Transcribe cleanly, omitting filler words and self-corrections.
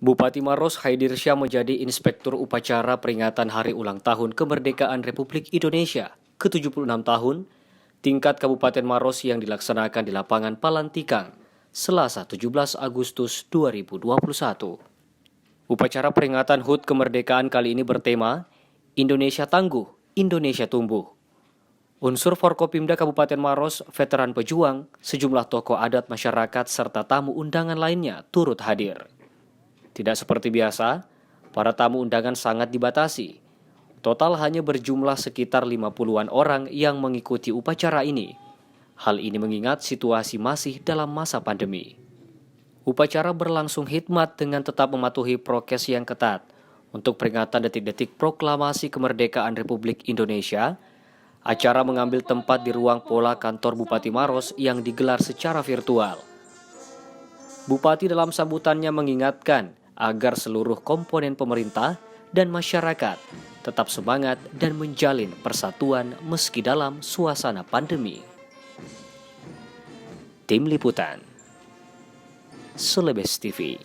Bupati Maros Haidirsyah menjadi inspektur upacara peringatan Hari Ulang Tahun Kemerdekaan Republik Indonesia ke-76 tahun tingkat Kabupaten Maros yang dilaksanakan di lapangan Palantikang, Selasa 17 Agustus 2021. Upacara peringatan HUT kemerdekaan kali ini bertema Indonesia Tangguh, Indonesia Tumbuh. Unsur Forkopimda Kabupaten Maros, veteran pejuang, sejumlah tokoh adat masyarakat serta tamu undangan lainnya turut hadir. Tidak seperti biasa, para tamu undangan sangat dibatasi. Total hanya berjumlah sekitar 50-an orang yang mengikuti upacara ini. Hal ini mengingat situasi masih dalam masa pandemi. Upacara berlangsung hikmat dengan tetap mematuhi prokes yang ketat. Untuk peringatan detik-detik proklamasi kemerdekaan Republik Indonesia, acara mengambil tempat di ruang pola kantor Bupati Maros yang digelar secara virtual. Bupati dalam sambutannya mengingatkan agar seluruh komponen pemerintah dan masyarakat tetap semangat dan menjalin persatuan meski dalam suasana pandemi. Tim Liputan, Selebes TV.